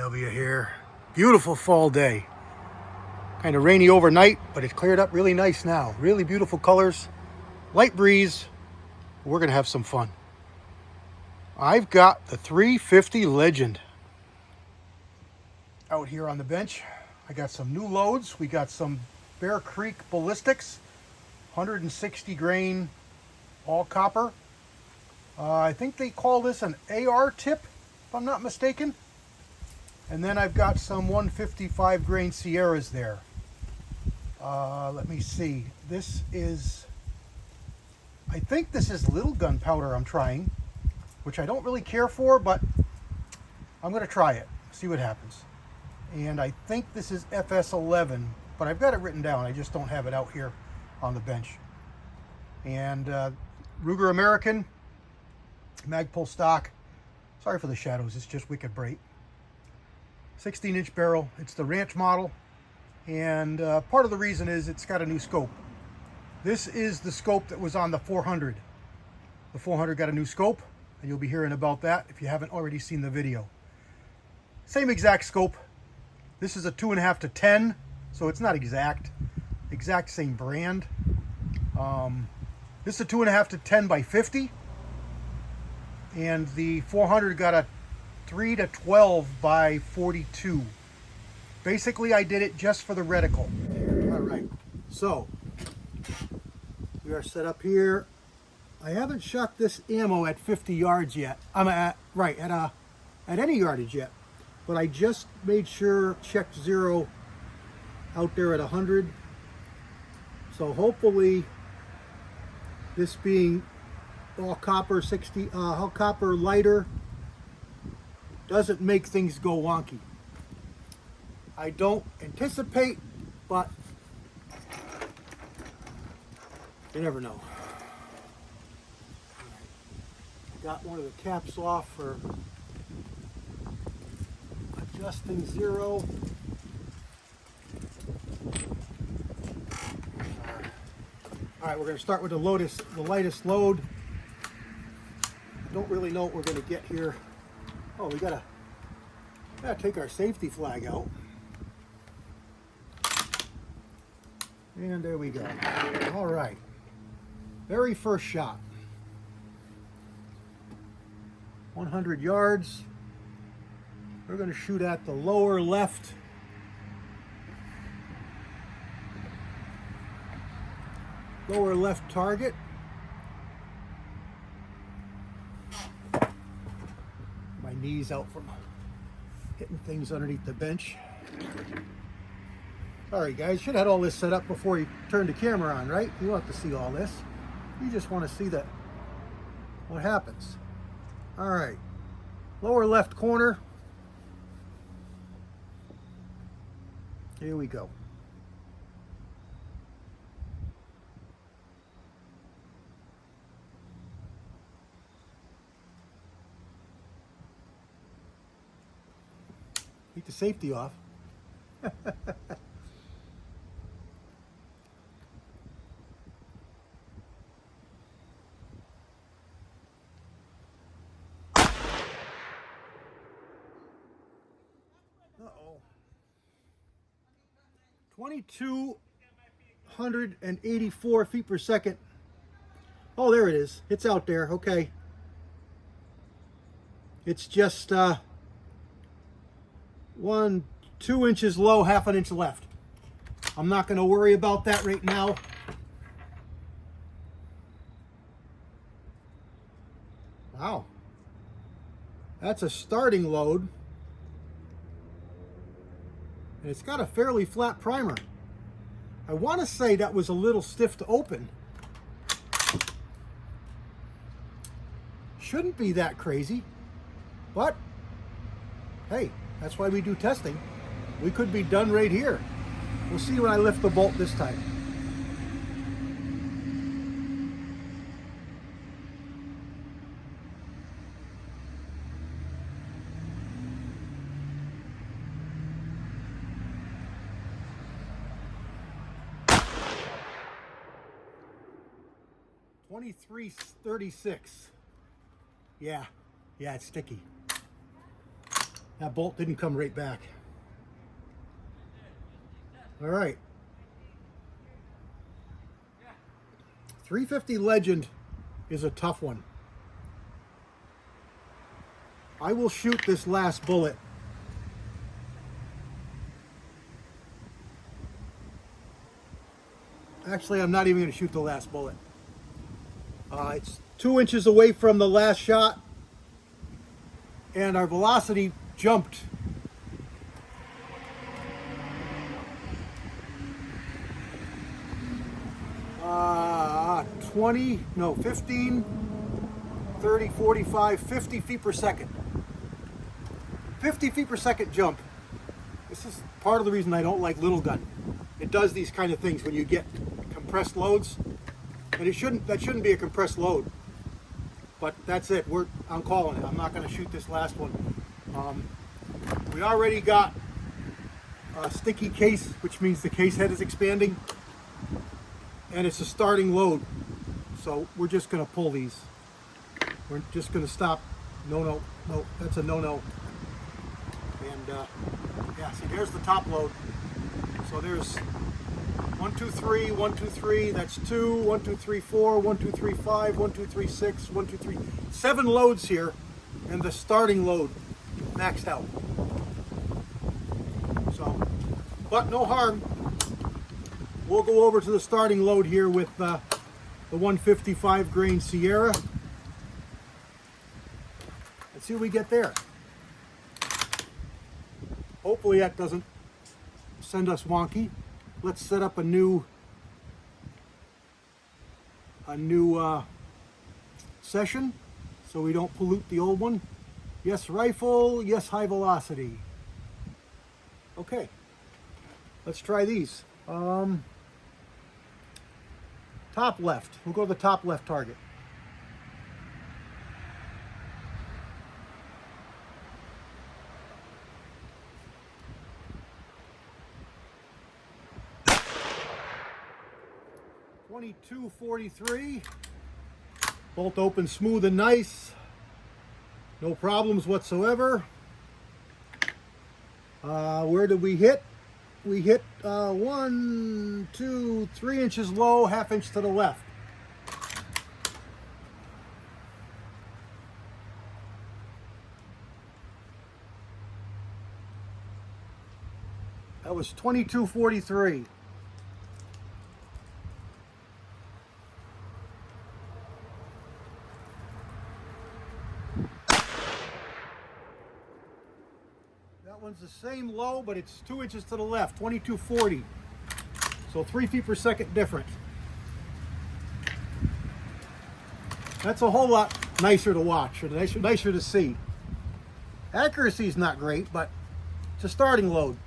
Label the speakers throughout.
Speaker 1: JW here. Beautiful fall day. Kind of rainy overnight, but it cleared up really nice now. Really beautiful colors. Light breeze. We're going to have some fun. I've got the 350 Legend out here on the bench. I got some new loads. We got some Bear Creek Ballistics, 160 grain, all copper. I think they call this an AR tip, if I'm not mistaken. And then I've got some 155 grain Sierras there. Let me see. I think this is little gunpowder I'm trying, which I don't really care for, but I'm going to try it, see what happens. And I think this is FS11, but I've got it written down. I just don't have it out here on the bench. And Ruger American, Magpul stock. Sorry for the shadows, it's just wicked bright. 16-inch barrel. It's the ranch model. And part of the reason is it's got a new scope. This is the scope that was on the 400. The 400 got a new scope, and you'll be hearing about that if you haven't already seen the video. Same exact scope. This is a 2.5 to 10, so it's not exact same brand. This is a 2.5 to 10 by 50, and the 400 got a 3 to 12 by 42. Basically, I did it just for the reticle. All right, so we are set up here. I haven't shot this ammo at 50 yards yet. I'm at any yardage yet, but I just made sure checked zero out there at 100. So hopefully, this being all copper 60, all copper lighter, doesn't make things go wonky. I don't anticipate, but you never know. Got one of the caps off for adjusting zero. All right, we're going to start with the lightest load. Don't really know what we're going to get here. Oh, we gotta take our safety flag out. And there we go. All right. Very first shot. 100 yards. We're going to shoot at the lower left. Lower left target. My knees out from hitting things underneath the bench. Sorry guys, should have had all this set up before you turned the camera on, right? You don't have to see all this. You just want to see what happens. All right, lower left corner. Here we go. Keep the safety off. Uh-oh. 2,284 feet per second. Oh, there it is. It's out there. Okay. It's just 2 inches low, half an inch left. I'm not going to worry about that right now. Wow. That's a starting load. And it's got a fairly flat primer. I want to say that was a little stiff to open. Shouldn't be that crazy. But, hey, that's why we do testing. We could be done right here. We'll see when I lift the bolt this time. .2336. Yeah, it's sticky. That bolt didn't come right back. All right. 350 Legend is a tough one. I will shoot this last bullet. Actually, I'm not even going to shoot the last bullet. It's 2 inches away from the last shot, and our velocity jumped. Uh, 20, no, 15, 30, 45, 50 feet per second. 50 feet per second jump. This is part of the reason I don't like little gun. It does these kind of things when you get compressed loads, and that shouldn't be a compressed load. But that's it. I'm calling it. I'm not going to shoot this last one. We already got a sticky case, which means the case head is expanding, and it's a starting load. So we're just going to pull these. We're just going to stop. No, that's a no. And yeah, see, there's the top load. So there's 1, 2, 3, 1, 2, 3. That's 2, 1, 2, 3, 4, 1, 2, 3, 5, 1, 2, 3, 6, 1, 2, 3, 7 loads here, and the starting load maxed out. So, but no harm. We'll go over to the starting load here with the 155 grain Sierra. Let's see what we get there. Hopefully that doesn't send us wonky. Let's set up a new session so we don't pollute the old one. Yes, rifle. Yes, high velocity. Okay, let's try these. Top left. We'll go to the top left target. .22-43. Bolt open smooth and nice. No problems whatsoever. Where did we hit? We hit 1, 2, 3 inches low, ½ inch to the left. That was .22-43. That one's the same low, but it's 2 inches to the left, .22-40. So 3 feet per second difference. That's a whole lot nicer to watch, or nicer to see. Accuracy is not great, but it's a starting load.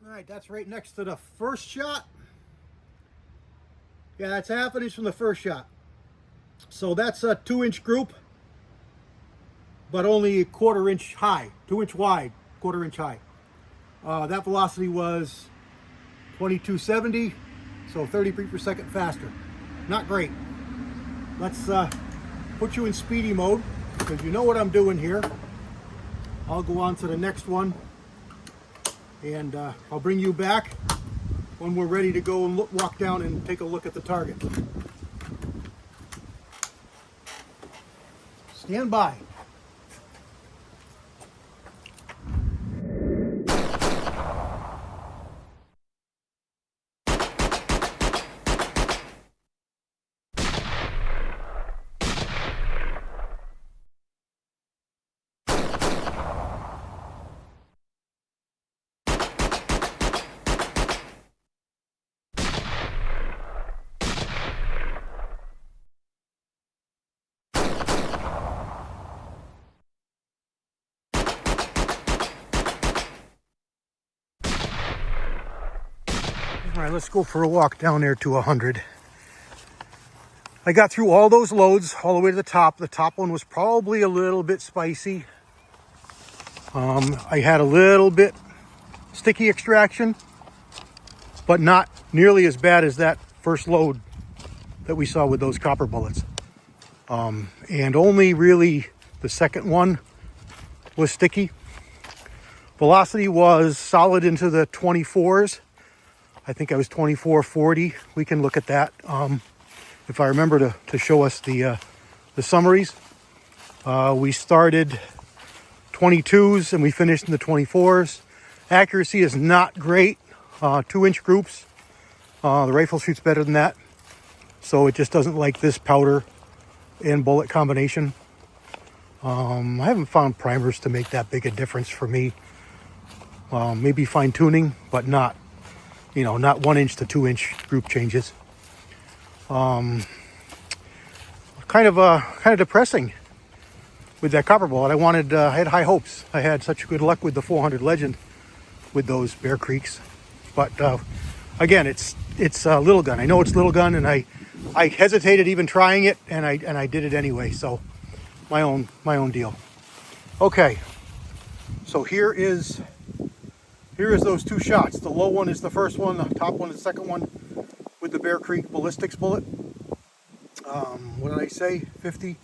Speaker 1: All right, that's right next to the first shot. Yeah, that's ½ inch from the first shot. So that's a 2-inch group, but only a ¼ inch high, 2 inch wide, ¼ inch high. That velocity was 2270, so 30 feet per second faster. Not great. Let's put you in speedy mode, because you know what I'm doing here. I'll go on to the next one, and I'll bring you back when we're ready to go and walk down and take a look at the target. Stand by. All right, let's go for a walk down there to 100. I got through all those loads all the way to the top. The top one was probably a little bit spicy. I had a little bit sticky extraction, but not nearly as bad as that first load that we saw with those copper bullets. And only really the second one was sticky. Velocity was solid into the 24s. I think I was 24.40. We can look at that if I remember to show us the summaries. We started 22s and we finished in the 24s. Accuracy is not great. 2-inch groups. The rifle shoots better than that. So it just doesn't like this powder and bullet combination. I haven't found primers to make that big a difference for me. Maybe fine tuning, but not 1-inch to 2-inch group changes. Kind of depressing with that copper bullet. I had high hopes. I had such good luck with the 400 Legend with those Bear Creeks, but again, it's a little gun. I know it's little gun, and I hesitated even trying it, and I did it anyway. So my own deal. Okay, so here is those two shots. The low one is the first one. The top one is the second one with the Bear Creek ballistics bullet. What did I say? 50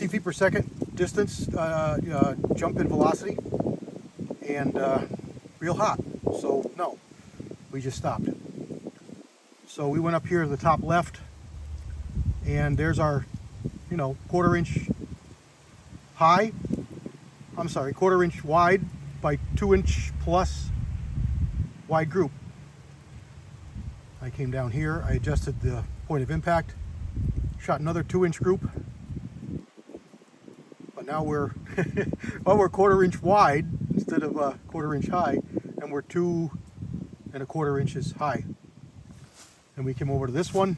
Speaker 1: feet per second distance, jump in velocity, and real hot. So no, we just stopped. So we went up here to the top left, and there's our, quarter-inch wide by 2-inch plus wide group. I came down here, I adjusted the point of impact, shot another 2-inch group, but now we're we're 1/4 inch wide instead of 1/4 inch high, and we're 2 1/4 inches high. And we came over to this one,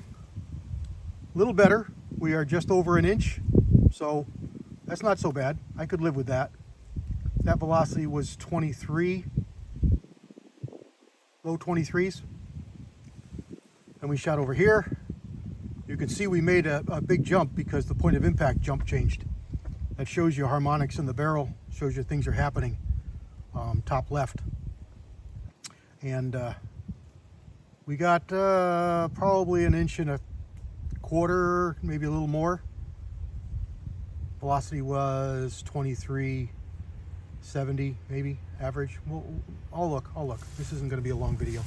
Speaker 1: a little better. We are just over 1 inch, so that's not so bad. I could live with that. That velocity was 23, low 23s. And we shot over here. You can see we made a big jump because the point of impact jump changed. That shows you harmonics in the barrel, shows you things are happening, top left. And we got probably 1 1/4 inches, maybe a little more. Velocity was 23.70, maybe, average. Well, I'll look. This isn't going to be a long video.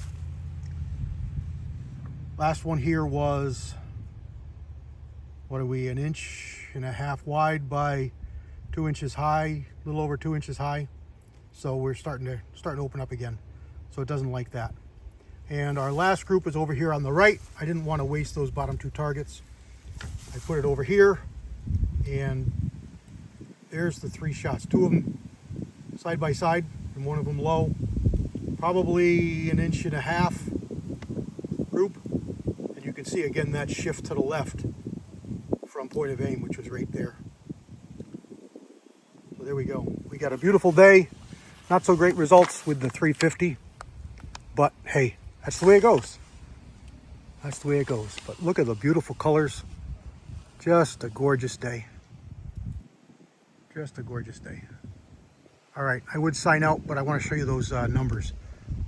Speaker 1: Last one here was, what are we, 1.5 inches wide by 2 inches high, a little over 2 inches high. So we're starting to open up again. So it doesn't like that. And our last group is over here on the right. I didn't want to waste those bottom 2 targets. I put it over here, and there's the 3 shots. 2 of them side by side, and 1 of them low. Probably 1.5 inches group. And you can see again that shift to the left from point of aim, which was right there. So there we go. We got a beautiful day. Not so great results with the 350, but hey, that's the way it goes. That's the way it goes. But look at the beautiful colors. Just a gorgeous day. Just a gorgeous day. All right, I would sign out, but I want to show you those numbers.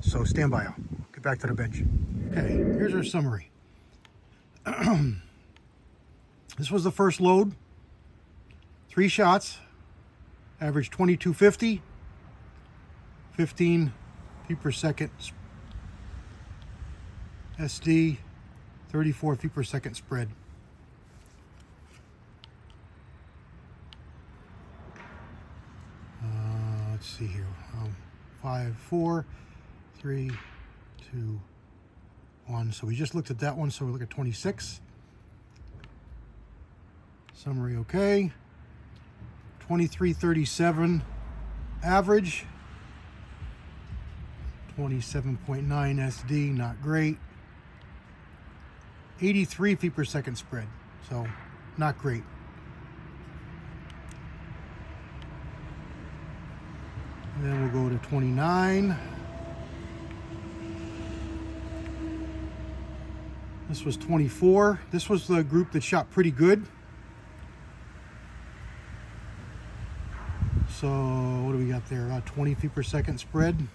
Speaker 1: So stand by. I'll get back to the bench. Okay, here's our summary. This was the first load. 3 shots. Average 2250. 15 feet per second SD, 34 feet per second spread. Let's see here. 5, 4, 3, 2, 1. So we just looked at that one, so we look at 26. Summary okay. 2337 average. 27.9 SD, not great. 83 feet per second spread, so not great. And then we'll go to 29. This was 24. This was the group that shot pretty good. So what do we got there? 20 feet per second spread.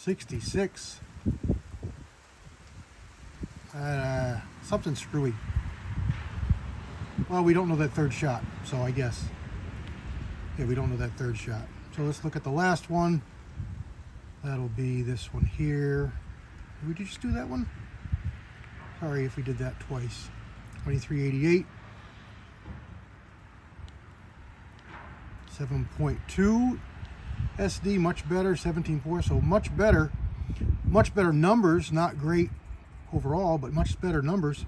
Speaker 1: 66. Something screwy. Well, we don't know that third shot, so I guess. Yeah, we don't know that third shot. So let's look at the last one. That'll be this one here. Did we just do that one? Sorry if we did that twice. 2388. 7.2 SD, much better. 17.4, so much better. Much better numbers, not great overall, but much better numbers.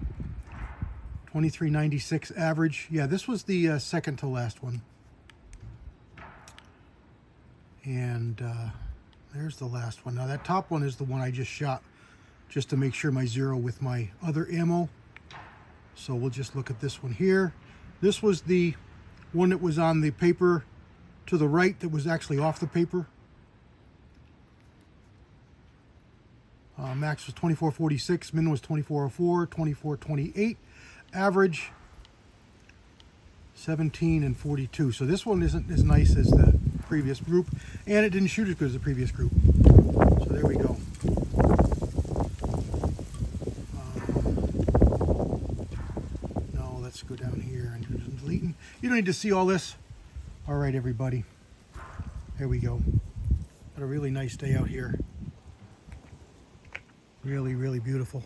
Speaker 1: 2396 average. Yeah, this was the second to last one. And there's the last one. Now that top one is the one I just shot just to make sure my zero with my other ammo. So we'll just look at this one here. This was the one that was on the paper to the right that was actually off the paper. Max was 2446, min was 2404, 2428, average 17 and 42. So this one isn't as nice as the previous group, and it didn't shoot as good as the previous group. So there we go. No, let's go down here and do some deleting. You don't need to see all this. All right, everybody. There we go. Got a really nice day out here. Really, really beautiful.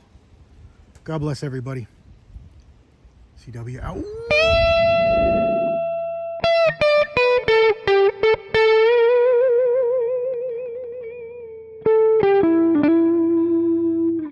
Speaker 1: God bless everybody. CW out.